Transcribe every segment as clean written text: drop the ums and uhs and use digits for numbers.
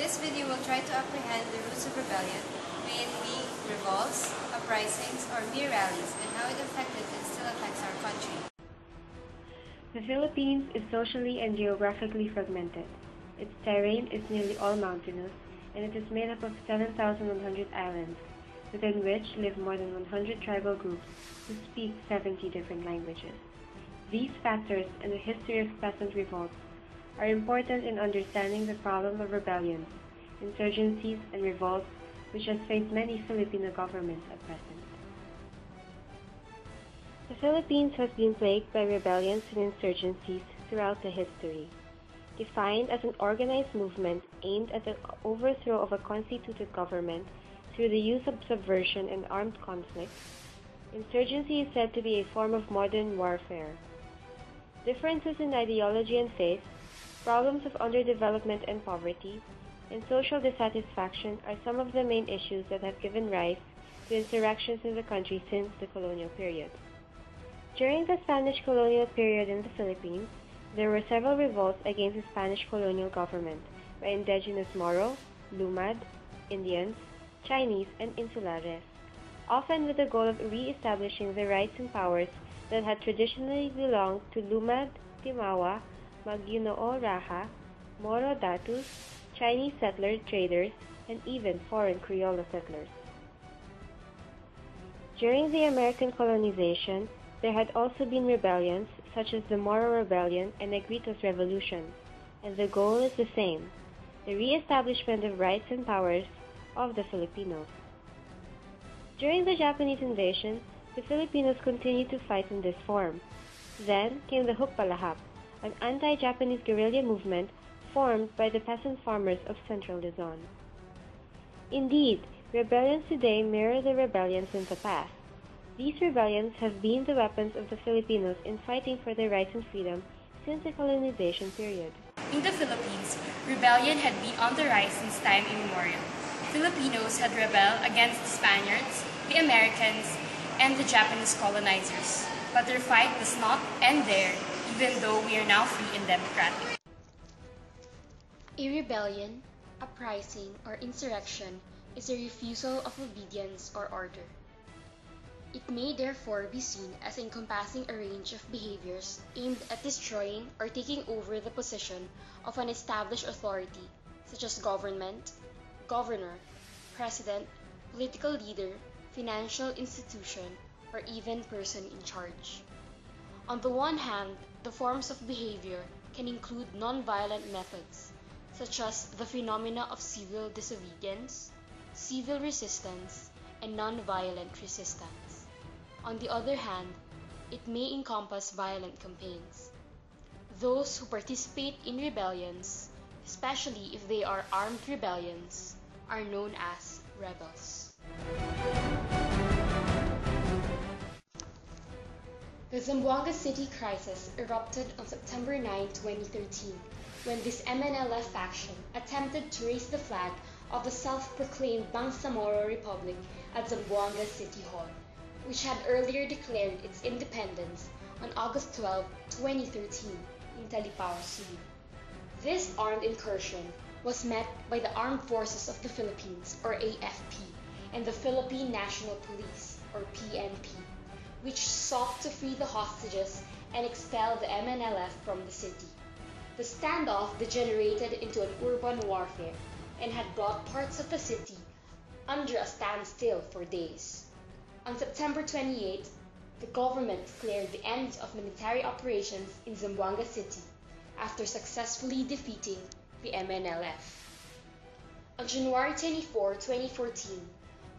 This video will try to apprehend the roots of rebellion, may it be revolts, uprisings, or mere rallies, and how it affected and still affects our country. The Philippines is socially and geographically fragmented. Its terrain is nearly all mountainous, and it is made up of 7,100 islands, within which live more than 100 tribal groups who speak 70 different languages. These factors and the history of peasant revolts are important in understanding the problem of rebellions, insurgencies, and revolts which has faced many Filipino governments at present. The Philippines has been plagued by rebellions and insurgencies throughout the history. Defined as an organized movement aimed at the overthrow of a constituted government through the use of subversion and armed conflict, insurgency is said to be a form of modern warfare. Differences in ideology and faith, problems of underdevelopment and poverty, and social dissatisfaction are some of the main issues that have given rise to insurrections in the country since the colonial period. During the Spanish colonial period in the Philippines, there were several revolts against the Spanish colonial government by indigenous Moro, Lumad, Indians, Chinese, and Insulares, often with the goal of re-establishing the rights and powers that had traditionally belonged to Lumad, Timawa, Maguinoo Raha, Moro Datus, Chinese settler traders, and even foreign Criollo settlers. During the American colonization, there had also been rebellions such as the Moro Rebellion and Negritos Revolution, and the goal is the same, the re-establishment of rights and powers of the Filipinos. During the Japanese invasion, the Filipinos continued to fight in this form. Then came the Hukbalahap, an anti-Japanese guerrilla movement formed by the peasant farmers of central Luzon. Indeed, rebellions today mirror the rebellions in the past. These rebellions have been the weapons of the Filipinos in fighting for their rights and freedom since the colonization period. In the Philippines, rebellion had been on the rise since time immemorial. Filipinos had rebelled against the Spaniards, the Americans, and the Japanese colonizers. But their fight does not end there, even though we are now free and democratic. A rebellion, uprising, or insurrection is a refusal of obedience or order. It may therefore be seen as encompassing a range of behaviors aimed at destroying or taking over the position of an established authority, such as government, governor, president, political leader, financial institution, or even person in charge. On the one hand, the forms of behavior can include non-violent methods, such as the phenomena of civil disobedience, civil resistance, and non-violent resistance. On the other hand, it may encompass violent campaigns. Those who participate in rebellions, especially if they are armed rebellions, are known as rebels. The Zamboanga City crisis erupted on September 9, 2013, when this MNLF faction attempted to raise the flag of the self-proclaimed Bangsamoro Republic at Zamboanga City Hall, which had earlier declared its independence on August 12, 2013 in Talipao, Cebu. This armed incursion was met by the Armed Forces of the Philippines, or AFP, and the Philippine National Police, or PNP, which sought to free the hostages and expel the MNLF from the city. The standoff degenerated into an urban warfare and had brought parts of the city under a standstill for days. On September 28, the government declared the end of military operations in Zamboanga City after successfully defeating the MNLF. On January 24, 2014,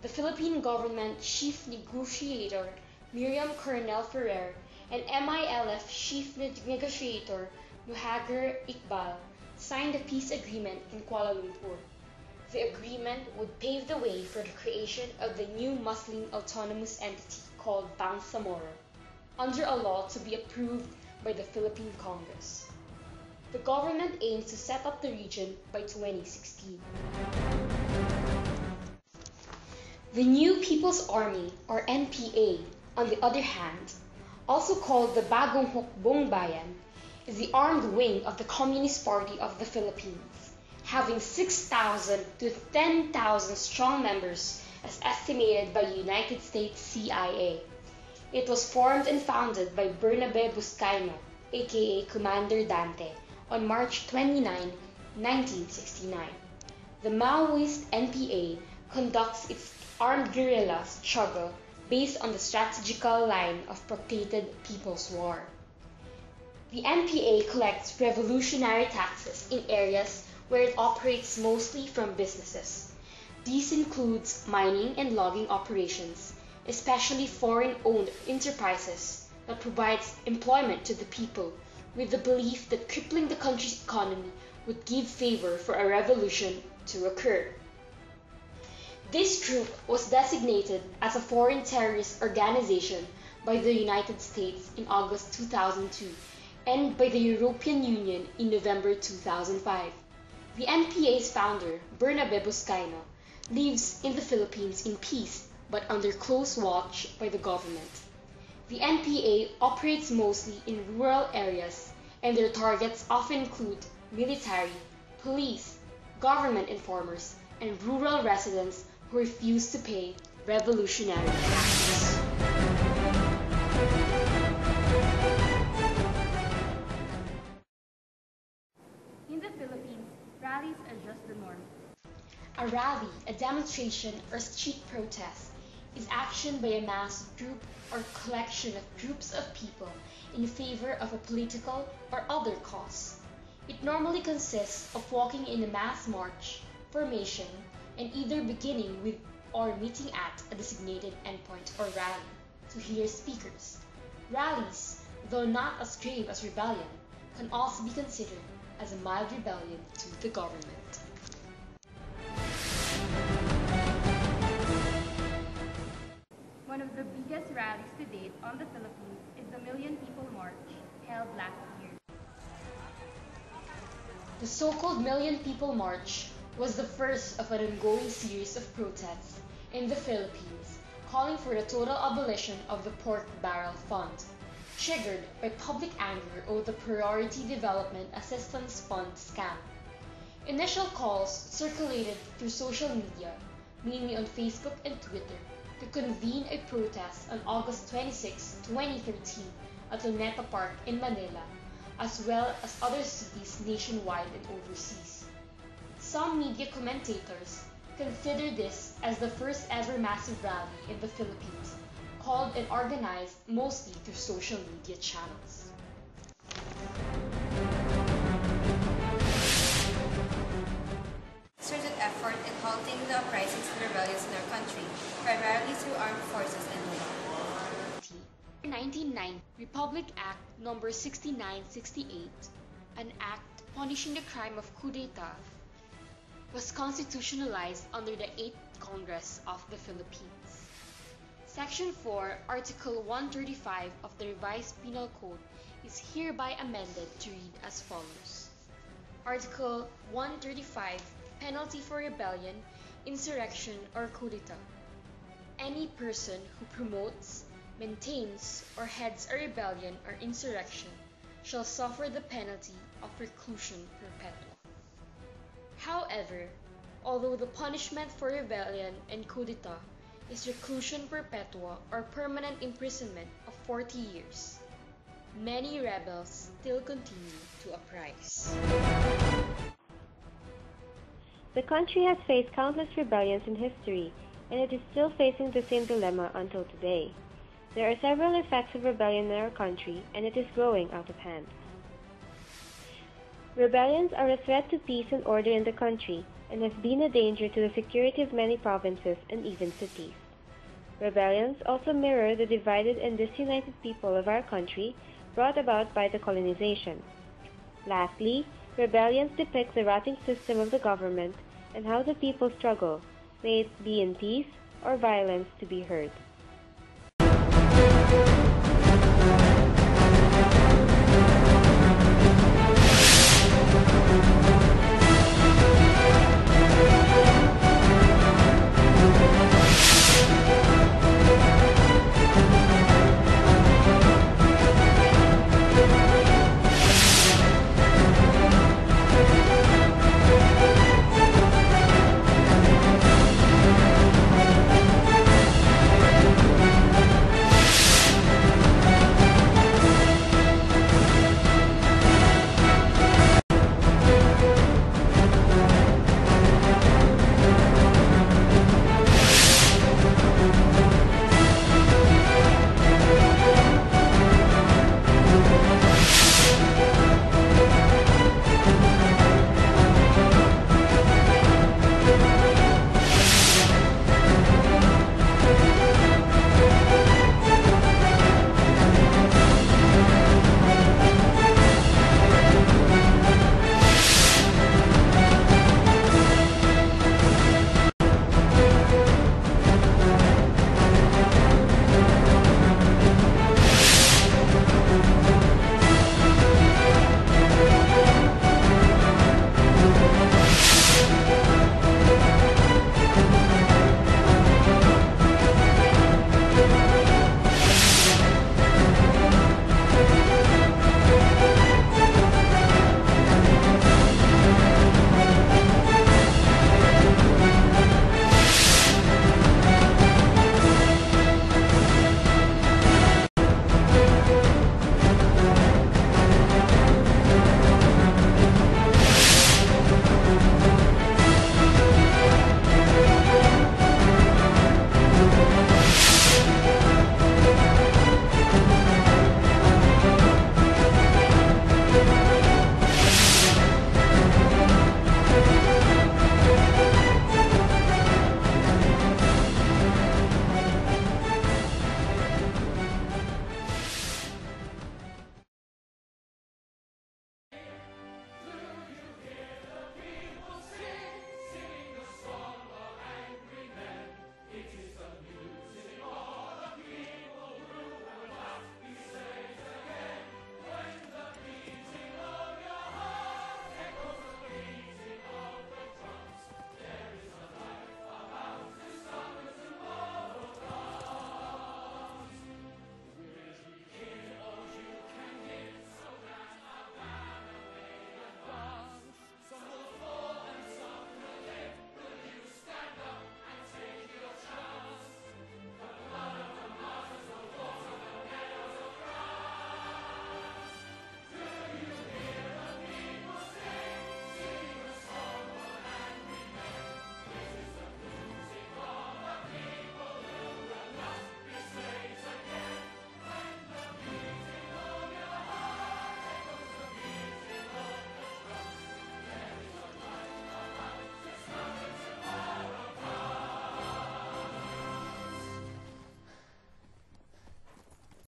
the Philippine government chief negotiator Miriam Coronel Ferrer and MILF chief negotiator Muhagar Iqbal signed a peace agreement in Kuala Lumpur. The agreement would pave the way for the creation of the new Muslim autonomous entity called Bangsamoro, under a law to be approved by the Philippine Congress. The government aims to set up the region by 2016. The New People's Army, or NPA, on the other hand, also called the Bagong Hukbong Bayan, is the armed wing of the Communist Party of the Philippines, having 6,000 to 10,000 strong members as estimated by United States CIA. It was formed and founded by Bernabe Buscaino, aka Commander Dante, on March 29, 1969. The Maoist NPA conducts its armed guerrilla struggle based on the strategical line of Proclated People's War. The NPA collects revolutionary taxes in areas where it operates mostly from businesses. These includes mining and logging operations, especially foreign-owned enterprises that provides employment to the people, with the belief that crippling the country's economy would give favor for a revolution to occur. This group was designated as a foreign terrorist organization by the United States in August 2002 and by the European Union in November 2005. The NPA's founder, Bernabe Buscaino, lives in the Philippines in peace but under close watch by the government. The NPA operates mostly in rural areas, and their targets often include military, police, government informers, and rural residents who refuse to pay revolutionary taxes. In the Philippines, rallies are just the norm. A rally, a demonstration, or street protest is action by a mass group or collection of groups of people in favor of a political or other cause. It normally consists of walking in a mass march formation and either beginning with or meeting at a designated endpoint or rally to hear speakers. Rallies, though not as grave as rebellion, can also be considered as a mild rebellion to the government. One of the biggest rallies to date on the Philippines is the Million People March held last year. The so-called Million People March was the first of an ongoing series of protests in the Philippines calling for the total abolition of the Pork Barrel Fund, triggered by public anger over the Priority Development Assistance Fund scam. Initial calls circulated through social media, mainly on Facebook and Twitter, to convene a protest on August 26, 2013 at Luneta Park in Manila, as well as other cities nationwide and overseas. Some media commentators consider this as the first ever massive rally in the Philippines, called and organized mostly through social media channels. Concerted effort in halting the uprisings and rebellions rebellions in our country, primarily through armed forces and the law. 1990 Republic Act No. 6968, an act punishing the crime of coup d'etat, was constitutionalized under the 8th Congress of the Philippines. Section 4, Article 135 of the Revised Penal Code is hereby amended to read as follows. Article 135, Penalty for rebellion, insurrection, or coup d'etat. Any person who promotes, maintains, or heads a rebellion or insurrection shall suffer the penalty of reclusion perpetua. However, although the punishment for rebellion and coup d'etat is reclusion perpetua or permanent imprisonment of 40 years, many rebels still continue to uprise. The country has faced countless rebellions in history, and it is still facing the same dilemma until today. There are several effects of rebellion in our country, and it is growing out of hand. Rebellions are a threat to peace and order in the country, and have been a danger to the security of many provinces and even cities. Rebellions also mirror the divided and disunited people of our country brought about by the colonization. Lastly, rebellions depict the rotting system of the government and how the people struggle, may it be in peace or violence, to be heard.